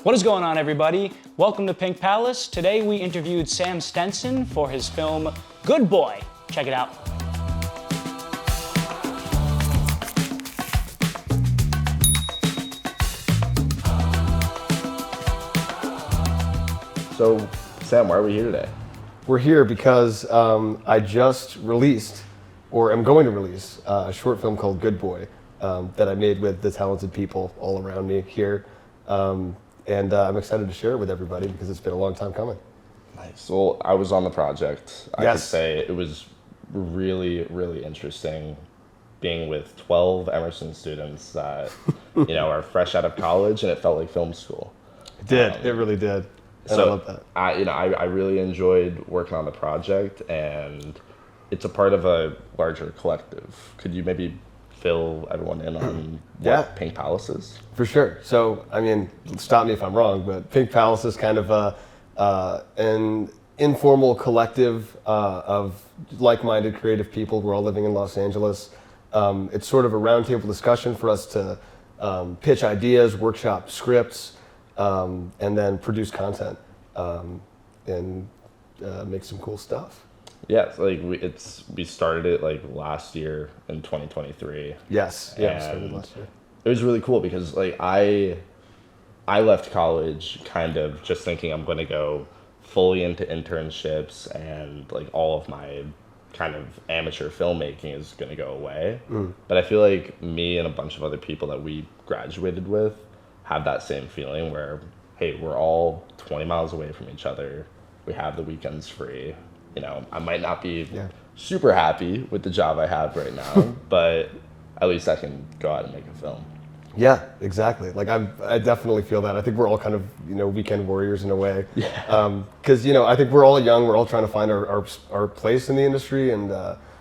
What is going on, everybody? Welcome to Pink Palace. Today we interviewed Sam Stenson for his film Good Boy. Check it out. So, Sam, why are we here today? We're here because I just released, or am going to release, a short film called Good Boy that I made with the talented people all around me here. And I'm excited to share it with everybody because it's been a long time coming. Nice. Well, I was on the project. I Yes. could say it was really, really interesting being with 12 Emerson students that, are fresh out of college, and it felt like film school. It did. It really did. And I love that. I really enjoyed working on the project, and it's a part of a larger collective. Could you maybe fill everyone in on what Pink Palace is? For sure. So, stop me if I'm wrong, but Pink Palace is kind of an informal collective of like-minded creative people. We're all living in Los Angeles. It's sort of a roundtable discussion for us to pitch ideas, workshop scripts, and then produce content and make some cool stuff. Yeah, we started it last year in 2023. Yes, we started last year. It was really cool because I left college kind of just thinking I'm going to go fully into internships, and all of my kind of amateur filmmaking is going to go away. But I feel like me and a bunch of other people that we graduated with have that same feeling where, hey, we're all 20 miles away from each other. We have the weekends free. I might not be super happy with the job I have right now, but at least I can go out and make a film. Yeah, exactly. I definitely feel that. I think we're all kind of, weekend warriors in a way. Yeah. Because, I think we're all young. We're all trying to find our place in the industry and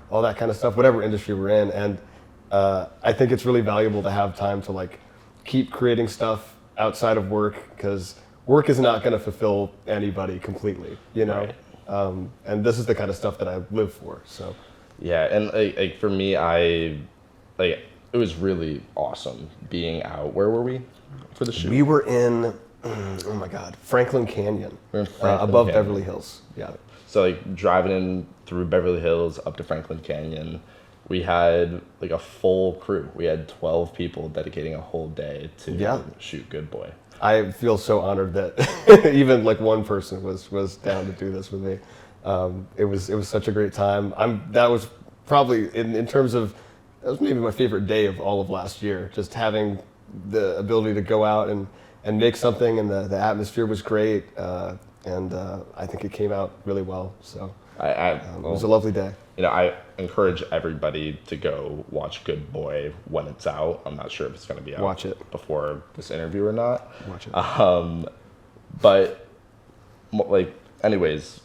all that kind of stuff, whatever industry we're in. And I think it's really valuable to have time to keep creating stuff outside of work, because work is not going to fulfill anybody completely, Right. And this is the kind of stuff that I live for. So. Yeah, and for me, it was really awesome being out. Where were we for the shoot? We were in, oh my God, Franklin Canyon, We're in Franklin above Canyon. Beverly Hills. Yeah. So driving in through Beverly Hills up to Franklin Canyon, we had a full crew. We had 12 people dedicating a whole day to shoot Good Boy. I feel so honored that even one person was down to do this with me. It was such a great time. That was probably in terms of, that was maybe my favorite day of all of last year. Just having the ability to go out and make something, and the atmosphere was great, and I think it came out really well. So it was a lovely day. I encourage everybody to go watch Good Boy when it's out. I'm not sure if it's going to be out Watch it before this interview or not. Watch it. But anyways,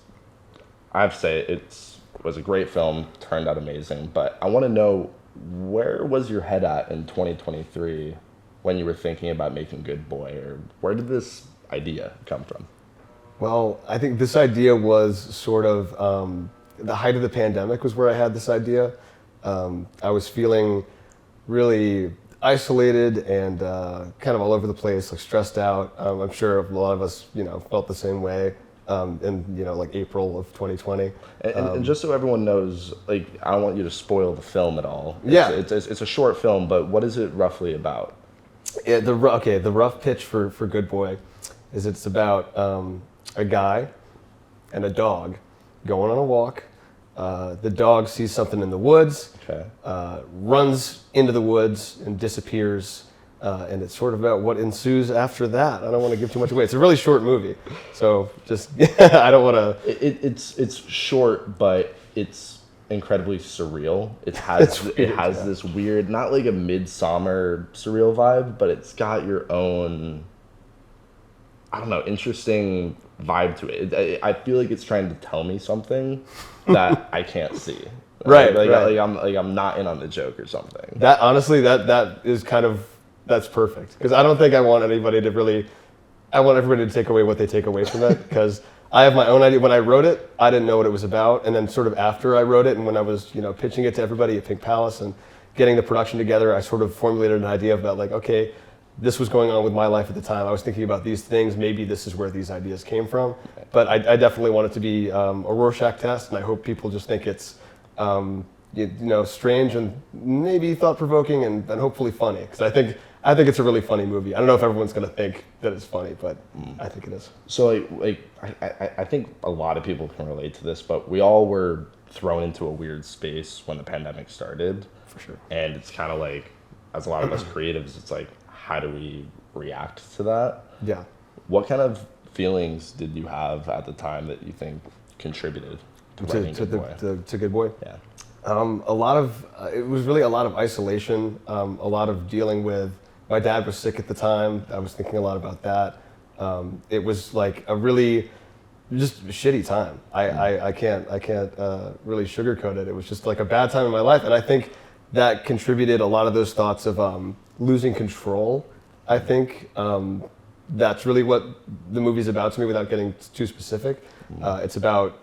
I have to say it was a great film, turned out amazing. But I want to know, where was your head at in 2023 when you were thinking about making Good Boy, or where did this idea come from? Well, I think this idea was sort of the height of the pandemic was where I had this idea. I was feeling really isolated and kind of all over the place, stressed out. I'm sure a lot of us, felt the same way in April of 2020. And just so everyone knows, I don't want you to spoil the film at all. It's a short film, but what is it roughly about? The rough pitch for Good Boy is it's about a guy and a dog going on a walk. The dog sees something in the woods, runs into the woods and disappears, and it's sort of about what ensues after that. I don't want to give too much away. It's a really short movie, so just I don't want to. It's short, but it's incredibly surreal. It has this weird, not like a Midsummer surreal vibe, but it's got your own, I don't know, interesting vibe to it. I feel like it's trying to tell me something that I can't see. Right. I'm not in on the joke or something. That honestly, that is kind of, that's perfect, because I don't think I want anybody to really. I want everybody to take away what they take away from it, because I have my own idea. When I wrote it, I didn't know what it was about, and then sort of after I wrote it, and when I was pitching it to everybody at Pink Palace and getting the production together, I sort of formulated an idea about okay, this was going on with my life at the time. I was thinking about these things. Maybe this is where these ideas came from. But I definitely want it to be a Rorschach test, and I hope people just think it's strange and maybe thought-provoking and hopefully funny. Because I think it's a really funny movie. I don't know if everyone's going to think that it's funny, but I think it is. So I think a lot of people can relate to this, but we all were thrown into a weird space when the pandemic started. For sure. And it's kind of like, as a lot of us creatives, it's like, how do we react to that? Yeah. What kind of feelings did you have at the time that you think contributed to writing Good Boy? To Good Boy? Yeah. It was really a lot of isolation, a lot of dealing with, my dad was sick at the time. I was thinking a lot about that. It was like a really just shitty time. I can't really sugarcoat it. It was just like a bad time in my life. And I think that contributed a lot of those thoughts of losing control. I think that's really what the movie's about to me without getting too specific. It's about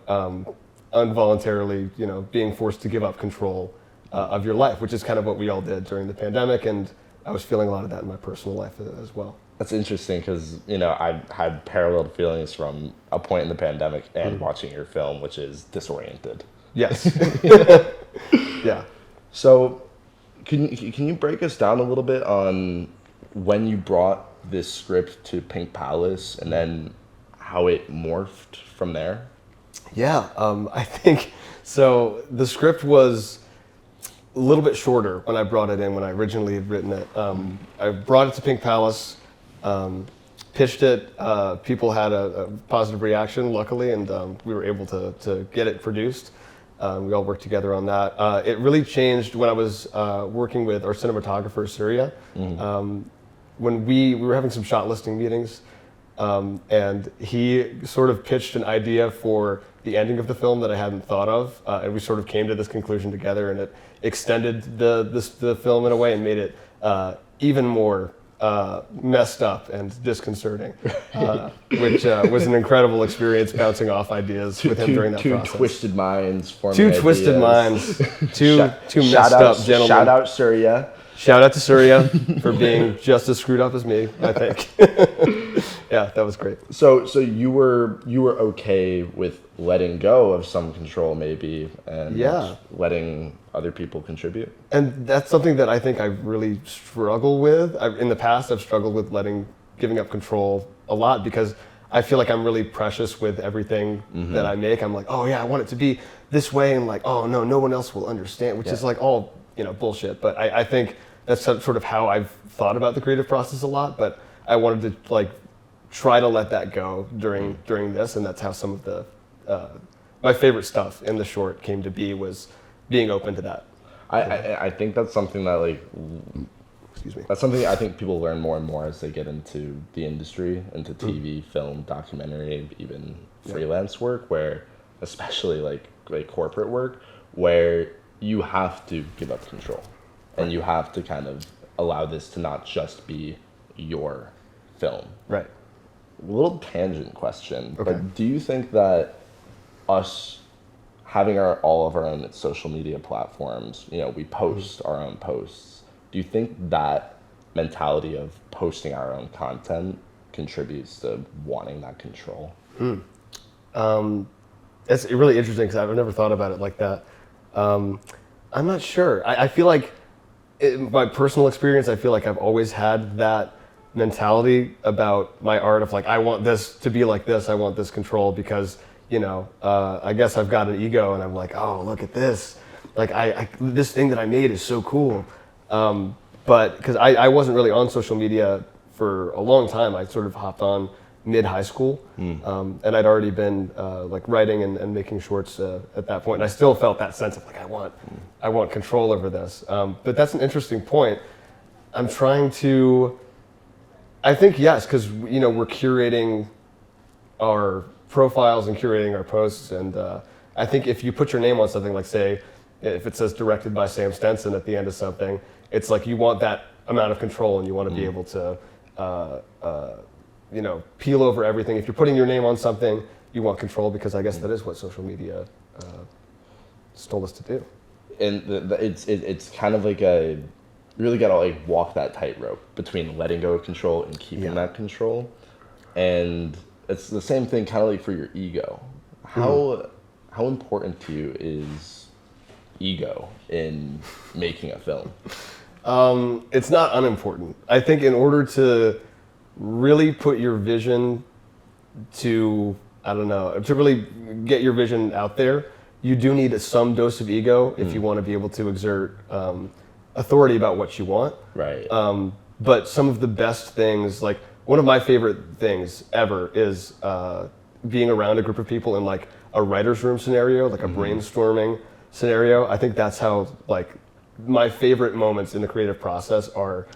involuntarily, being forced to give up control of your life, which is kind of what we all did during the pandemic. And I was feeling a lot of that in my personal life as well. That's interesting because, I had parallel feelings from a point in the pandemic and watching your film, which is disoriented. Yes. Yeah. So can you break us down a little bit on when you brought this script to Pink Palace and then how it morphed from there? Yeah, I think, so the script was a little bit shorter when I brought it in, when I originally had written it. I brought it to Pink Palace, pitched it, people had a positive reaction, luckily, and we were able to get it produced. We all worked together on that. It really changed when I was working with our cinematographer, Surya. When we were having some shot listing meetings, and he sort of pitched an idea for the ending of the film that I hadn't thought of, and we sort of came to this conclusion together, and it extended the film in a way and made it even more messed up and disconcerting, which was an incredible experience bouncing off ideas with him during that process. Two twisted minds forming Two ideas. twisted minds, two messed up gentlemen. Shout out Surya. Shout out to Surya for being just as screwed up as me, I think. Yeah, that was great. So you were okay with letting go of some control maybe and letting other people contribute? And that's something that I think I really struggle with. In the past, I've struggled with giving up control a lot because I feel like I'm really precious with everything that I make. I'm like, oh yeah, I want it to be this way, and like, oh no one else will understand, which is like all bullshit. But I think that's sort of how I've thought about the creative process a lot. But I wanted to try to let that go during this, and that's how some of the my favorite stuff in the short came to be, was being open to that. I think that's something that excuse me. That's something I think people learn more and more as they get into the industry, into TV, film, documentary, even freelance work, where especially like corporate work, where you have to give up control and you have to kind of allow this to not just be your film. Right. A little tangent question, okay. But do you think that us having all of our own social media platforms, we post our own posts, do you think that mentality of posting our own content contributes to wanting that control? It's really interesting because I've never thought about it like that. I'm not sure. I feel like, in my personal experience, I feel like I've always had that mentality about my art of I want this to be like this, I want this control because, I guess I've got an ego and I'm like, oh, look at this. This thing that I made is so cool. But because I wasn't really on social media for a long time, I sort of hopped on mid-high school, and I'd already been writing and making shorts at that point, and I still felt that sense of I want control over this. But that's an interesting point. I'm trying to, I think yes, because we're curating our profiles and curating our posts, and I think if you put your name on something, like say if it says directed by Sam Stenson at the end of something, it's like you want that amount of control and you want to be able to peel over everything. If you're putting your name on something, you want control, because I guess that is what social media told us to do. And it's kind of like a you really gotta like walk that tightrope between letting go of control and keeping that control. And it's the same thing kind of like for your ego. How important to you is ego in making a film? It's not unimportant. I think in order to really put your vision to, I don't know, to really get your vision out there, you do need some dose of ego if you want to be able to exert authority about what you want. Right. But some of the best things, like one of my favorite things ever is being around a group of people in like a writer's room scenario, like a brainstorming scenario. I think that's how like my favorite moments in the creative process are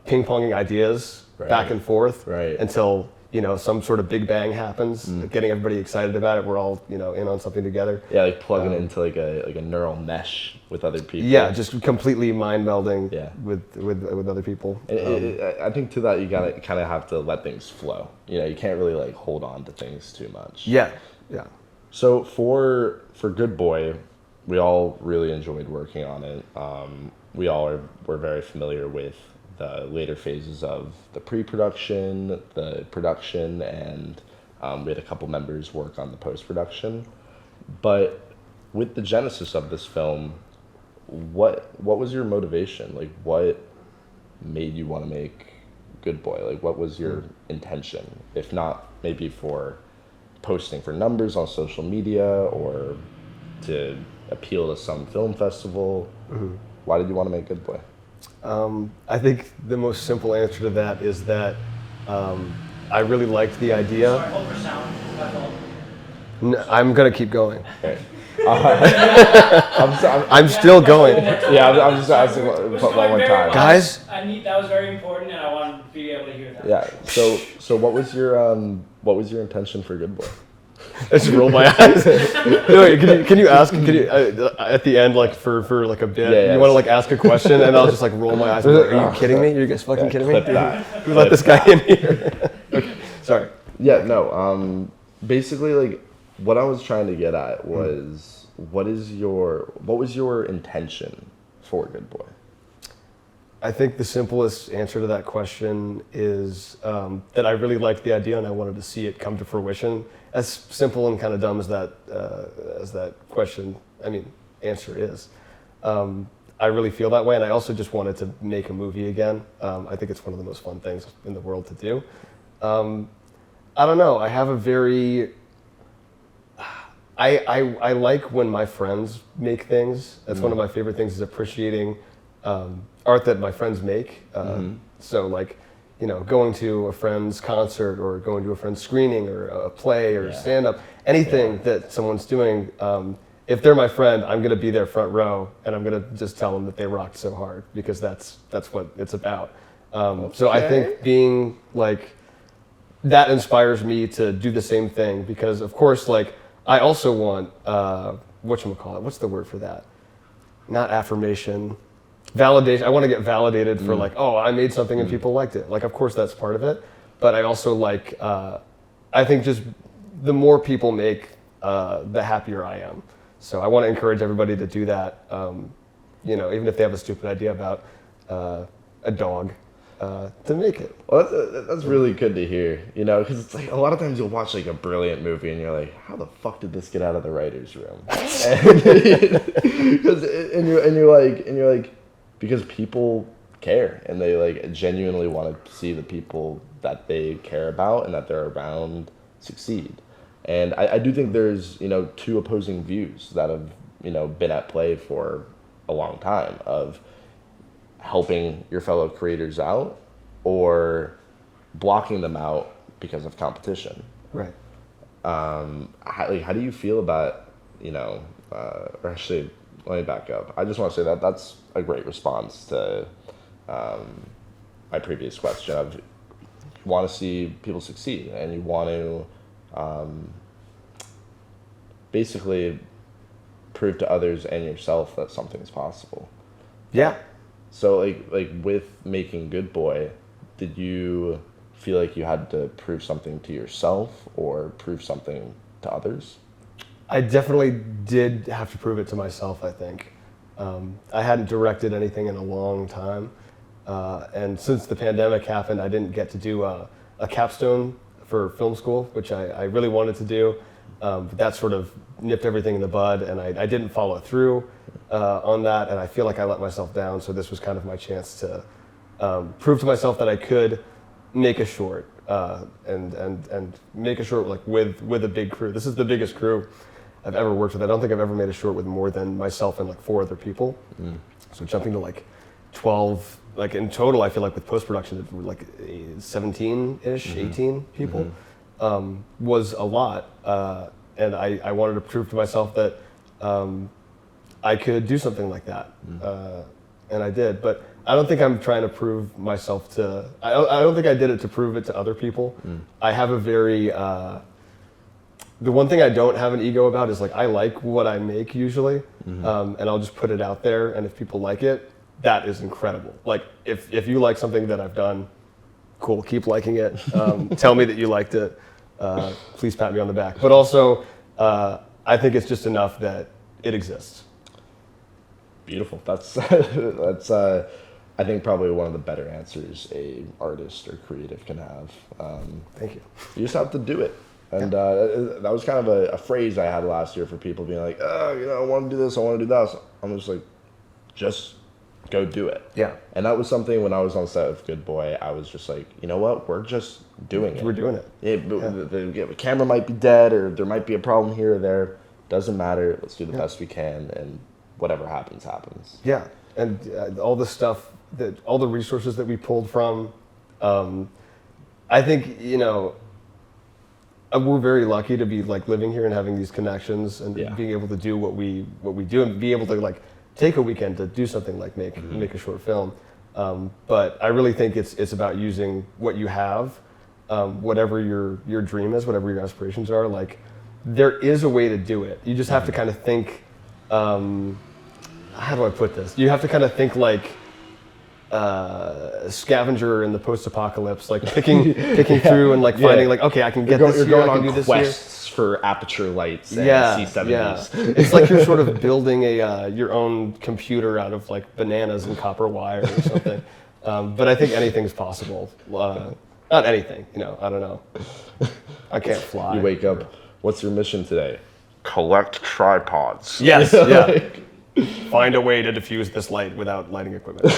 ping-ponging ideas back and forth until, you know, some sort of big bang happens, getting everybody excited about it. We're all, you know, in on something together. Yeah, like plugging into like a neural mesh with other people. Yeah, just completely mind melding with other people. I think to that you gotta kind of have to let things flow. You know, you can't really like hold on to things too much. Yeah. So for Good Boy, we all really enjoyed working on it. We're very familiar with the later phases of the pre-production, the production, and we had a couple members work on the post-production. But with the genesis of this film, what was your motivation? Like, what made you want to make Good Boy? Like, what was your intention? If not maybe for posting for numbers on social media or to appeal to some film festival, why did you want to make Good Boy? I think the most simple answer to that is that I really liked the idea. Sorry, hold for sound. My fault. I'm gonna keep going. Okay. I'm still going. Yeah, I'm just asking one more time. Guys? That was very important, and I wanted to be able to hear that. Yeah. So what was your intention for Good Boy? I just roll my eyes. No, wait, can you ask? At the end, like for like a bit, you want to like ask a question, and I'll just like roll my eyes. And be like, are you kidding me? Are you guys fucking kidding me? Clip that. Who let this guy in here? Okay, sorry. Yeah. No. Basically, like what I was trying to get at was what was your intention for Good Boy? I think the simplest answer to that question is that I really liked the idea and I wanted to see it come to fruition. As simple and kind of dumb as that question, answer is. I really feel that way, and I also just wanted to make a movie again. I think it's one of the most fun things in the world to do. I don't know. I have a very I like when my friends make things. That's one of my favorite things, is appreciating art that my friends make. So like, you know, going to a friend's concert or going to a friend's screening or a play or stand-up, anything that someone's doing, if they're my friend, I'm going to be there front row and I'm going to just tell them that they rocked so hard, because that's what it's about. So I think being like, that inspires me to do the same thing, because of course, like, I also want, whatchamacallit, what's the word for that? Not affirmation, validation. I want to get validated for like, oh, I made something and people liked it. Like, of course that's part of it, but I also like, I think just the more people make, the happier I am. So I want to encourage everybody to do that, you know, even if they have a stupid idea about a dog, to make it. Well, that's really good to hear, you know, because it's like a lot of times you'll watch like a brilliant movie and you're like, how the fuck did this get out of the writer's room? and you're like, because people care and they like genuinely want to see the people that they care about and that they're around succeed. And I do think there's, you know, two opposing views that have, you know, been at play for a long time, of helping your fellow creators out or blocking them out because of competition. Right. How do you feel about, you know, or actually, let me back up. I just want to say that that's a great response to my previous question of, you want to see people succeed and you want to basically prove to others and yourself that something's possible. Yeah. So like with making Good Boy, did you feel like you had to prove something to yourself or prove something to others? I definitely did have to prove it to myself, I think. I hadn't directed anything in a long time. And since the pandemic happened, I didn't get to do a capstone for film school, which I really wanted to do. But that sort of nipped everything in the bud, and I didn't follow through on that, and I feel like I let myself down. So this was kind of my chance to prove to myself that I could make a short and make a short like with a big crew. This is the biggest crew I've ever worked with. I don't think I've ever made a short with more than myself and like 4 other people. So jumping to like 12, like in total, I feel like with post-production, we're like 17-ish, 18 people, was a lot. And I wanted to prove to myself that I could do something like that. And I did. But I don't think I'm trying to prove myself to, I don't think I did it to prove it to other people. I have a very, the one thing I don't have an ego about is like, I like what I make usually, and I'll just put it out there. And if people like it, that is incredible. Like if you like something that I've done, cool, keep liking it. Tell me that you liked it. Please pat me on the back. But also, I think it's just enough that it exists. Beautiful. That's I think probably one of the better answers a artist or creative can have. Thank you. You just have to do it. And that was kind of a phrase I had last year for people being like, oh, I want to do this, I want to do that. So I'm just like, just go do it. Yeah. And that was something when I was on set of Good Boy, I was just like, you know what, we're just doing it. We're doing it. The camera might be dead or there might be a problem here or there. Doesn't matter. Let's do the best we can, and whatever happens, happens. Yeah. And all the stuff, all the resources that we pulled from, I think, we're very lucky to be like living here and having these connections and being able to do what we do and be able to like take a weekend to do something like make a short film. But I really think it's about using what you have, whatever your dream is, whatever your aspirations are. Like there is a way to do it. You just have to kind of think. How do I put this? You have to kind of think like a scavenger in the post-apocalypse, like picking through and like finding like, okay, I can get this here, I can do this here. Quests for aperture lights and C70s. Yeah. It's like you're sort of building your own computer out of like bananas and copper wire or something. But I think anything's possible. Not anything, I don't know. I can't fly. You wake up, what's your mission today? Collect tripods. Yes, yeah. Find a way to diffuse this light without lighting equipment.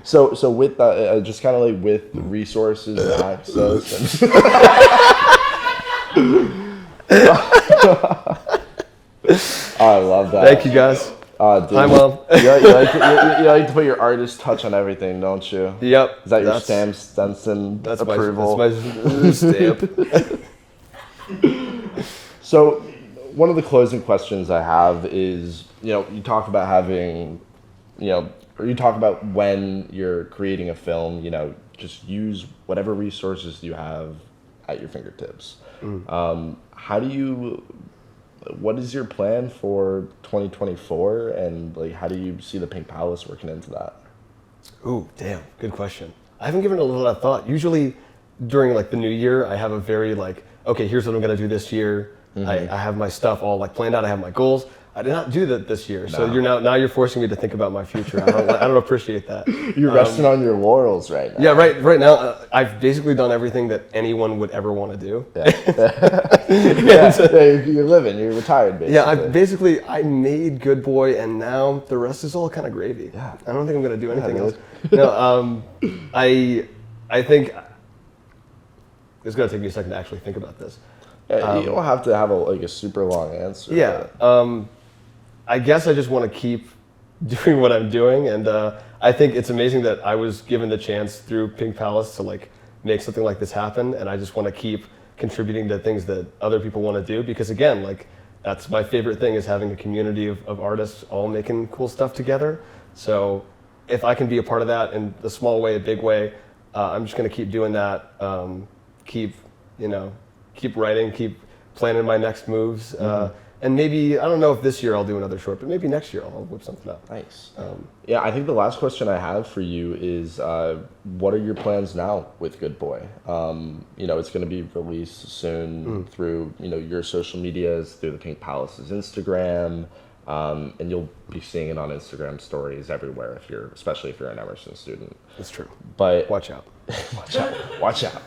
So with that, just kind of like with resources and access. I love that. Thank you guys. Dude, Hi, Mom. You like to put your artist touch on everything, don't you? Yep. Is that your SAM Stenson approval? That's my stamp. So one of the closing questions I have is, you talk about having, or you talk about when you're creating a film, just use whatever resources you have at your fingertips. What is your plan for 2024, and like how do you see the Pink Palace working into that? Ooh, damn, good question. I haven't given it a lot of thought. Usually during like the new year, I have a very like, okay, here's what I'm gonna do this year. I have my stuff all like planned out. I have my goals. I did not do that this year, so you're forcing me to think about my future. I don't appreciate that. You're resting on your laurels right now. Yeah, right now I've basically done everything that anyone would ever want to do. You're living. You're retired, basically. Yeah, I made Good Boy, and now the rest is all kind of gravy. Yeah. I don't think I'm gonna do anything else. No, I think it's gonna take me a second to actually think about this. Yeah, you don't have to have a super long answer. Yeah. I guess I just want to keep doing what I'm doing, and I think it's amazing that I was given the chance through Pink Palace to like make something like this happen, and I just want to keep contributing to things that other people want to do, because again, like that's my favorite thing, is having a community of artists all making cool stuff together. So if I can be a part of that in a small way, a big way, I'm just going to keep doing that. Keep writing, keep planning my next moves. And maybe, I don't know if this year I'll do another short, but maybe next year I'll whip something up. Nice. Yeah, I think the last question I have for you is, what are your plans now with Good Boy? It's going to be released soon through, your social medias, through the Pink Palace's Instagram. And you'll be seeing it on Instagram stories everywhere especially if you're an Emerson student. That's true. But Watch out. watch out.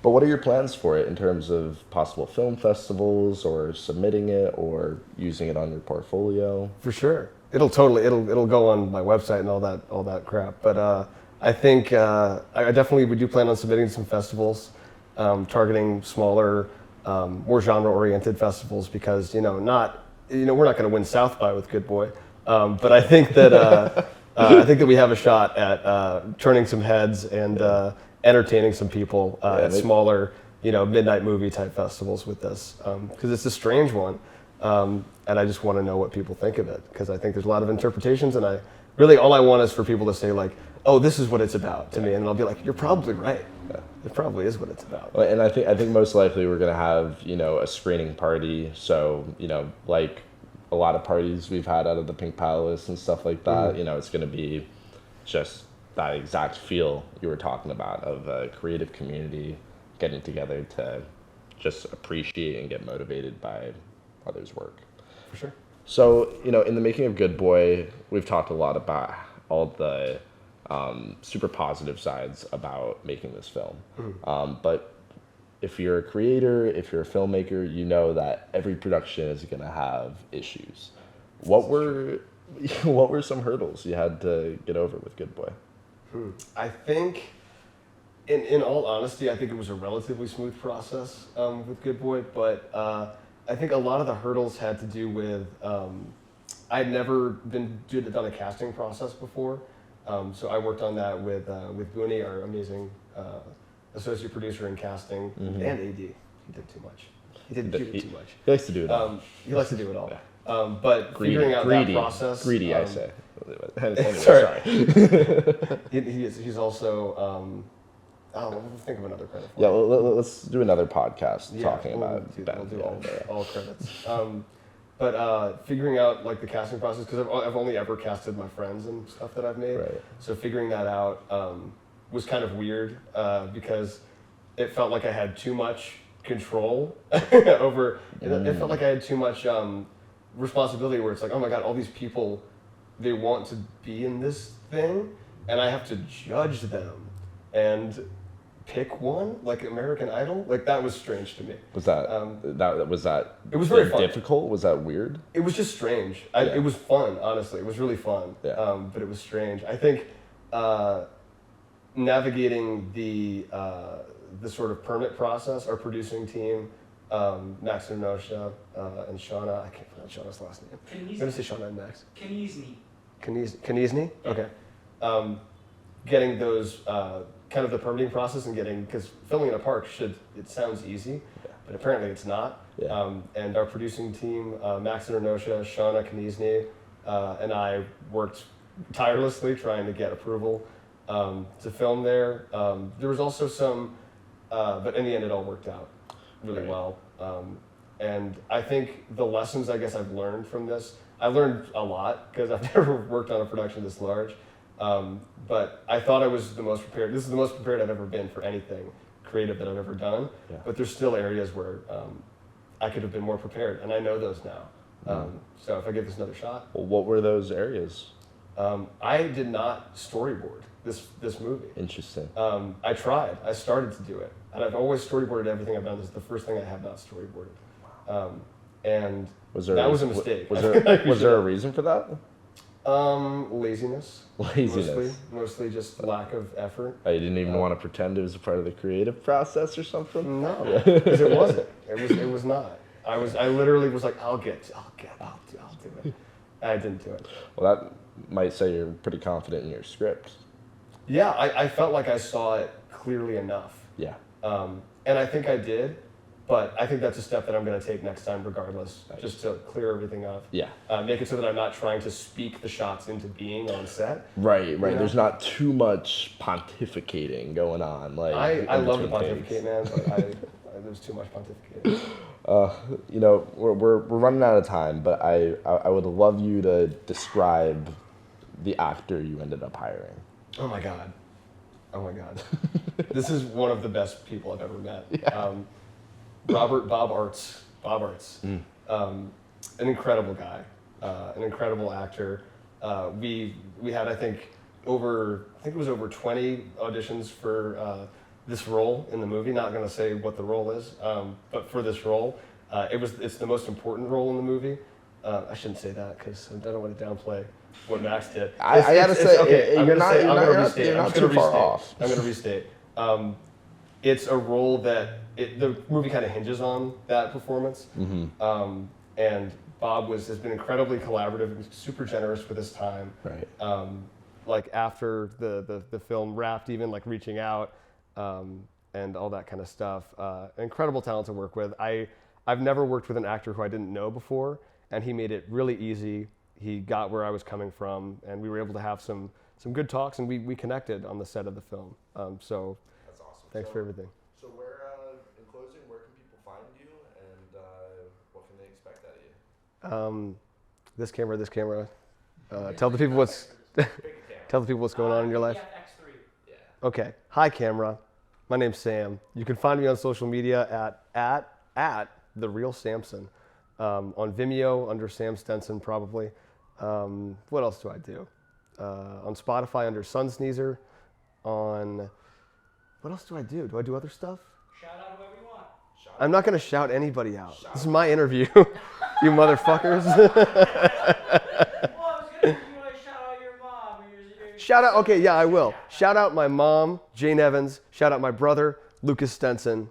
But what are your plans for it in terms of possible film festivals or submitting it or using it on your portfolio? For sure. It'll go on my website and all that crap. But I think I definitely we do plan on submitting to some festivals, targeting smaller, more genre-oriented festivals because we're not going to win South by with Good Boy, but I think that we have a shot at turning some heads and entertaining some people at smaller, midnight movie type festivals with this because it's a strange one. And I just want to know what people think of it because I think there's a lot of interpretations, and all I want is for people to say like, "Oh, this is what it's about" to me, and I'll be like, "You're probably right. It probably is what it's about." And I think most likely we're gonna have a screening party. So like a lot of parties we've had out of the Pink Palace and stuff like that. It's gonna be just that exact feel you were talking about of a creative community getting together to just appreciate and get motivated by others' work. For sure. So, in the making of Good Boy, we've talked a lot about all the super positive sides about making this film. But if you're a creator, if you're a filmmaker, you know that every production is going to have issues. What were some hurdles you had to get over with Good Boy? I think, in all honesty, I think it was a relatively smooth process with Good Boy, but I think a lot of the hurdles had to do with I'd never done a casting process before, so I worked on that with Booney, our amazing associate producer in casting, and AD. He did too much. He didn't do it too much. He likes to do it all. He likes to do it all. Yeah. But figuring out greedy, that process. Greedy, I say. Anyway, sorry. He's also. We'll think of another credit for Yeah, well, let's do another podcast talking about Ben. We'll do all credits. But figuring out like the casting process, because I've only ever casted my friends and stuff that I've made. Right. So figuring that out was kind of weird because it felt like I had too much control over. It felt like I had too much responsibility. Where it's like, oh my god, all these people, they want to be in this thing, and I have to judge them and pick one like American Idol. Like that was strange to me. Was that It was very fun. Difficult? Was that weird? It was just strange. It was fun, honestly. It was really fun. Yeah. But it was strange. I think navigating the sort of permit process, our producing team, Max and Nosha and Shauna. I can't pronounce Shauna's last name. I'm gonna say Shauna and Max. Kniesny. Okay. Getting those kind of the permitting process and because filming in a park it sounds easy, but apparently it's not. Yeah. And our producing team, Max and Nosha, Shauna Kniesny, and I worked tirelessly trying to get approval to film there. There was also some, but in the end it all worked out really well. And I think the lessons I guess I've learned from this, I learned a lot because I've never worked on a production this large. But I thought I was the most prepared. This is the most prepared I've ever been for anything creative that I've ever done. Yeah. But there's still areas where I could have been more prepared, and I know those now. So if I give this another shot. Well, what were those areas? I did not storyboard this movie. Interesting. I tried. I started to do it, and I've always storyboarded everything I've done. This is the first thing I have not storyboarded, and that was a mistake. Was there a reason for that? Laziness. Mostly just lack of effort. Oh, you didn't even want to pretend it was a part of the creative process or something? No, because it wasn't. It was not. I literally was like, I'll do it. I didn't do it. Well, that might say you're pretty confident in your script. Yeah, I felt like I saw it clearly enough. Yeah. And I think I did. But I think that's a step that I'm going to take next time regardless, just to clear everything up. Yeah. Make it so that I'm not trying to speak the shots into being on set. Right. You know? There's not too much pontificating going on. Like I love to pontificate, man, but there's too much pontificating. We're running out of time, but I would love you to describe the actor you ended up hiring. Oh my God. This is one of the best people I've ever met. Yeah. Bob Arts, an incredible guy. an incredible actor. We had, I think it was over 20 auditions for this role in the movie. Not going to say what the role is, but for this role, it's the most important role in the movie. I shouldn't say that because I don't want to downplay what Max did. I gotta say, okay, you're not too far off. I'm going to restate. It's a role that the movie kind of hinges on that performance. And Bob has been incredibly collaborative and super generous with his time. Right. Like after the film wrapped, even like reaching out and all that kind of stuff. Incredible talent to work with. I've never worked with an actor who I didn't know before, and he made it really easy. He got where I was coming from, and we were able to have some good talks, and we connected on the set of the film. So That's awesome. thanks for everything. So in closing, where can people find you, and what can they expect out of you? This camera. Tell the people what's going on in your life. X3. Yeah. Okay. Hi, camera. My name's Sam. You can find me on social media at The Real Samson. On Vimeo under Sam Stenson probably. What else do I do? On Spotify under Sun Sneezer. What else do I do? Do I do other stuff? Shout out whoever you want. I'm not going to shout anybody out. This is my interview, you motherfuckers. Well, I was gonna if you want to shout out your mom or your Shout out, okay, yeah, I will. Shout out my mom, Jane Evans. Shout out my brother, Lucas Stenson.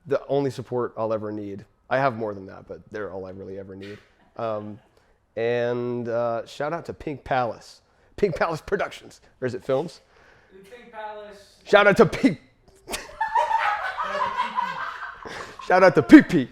The only support I'll ever need. I have more than that, but they're all I really ever need. And shout out to Pink Palace Productions. Or is it Films? Pink Palace. Shout out to Pink. Shout out to PP.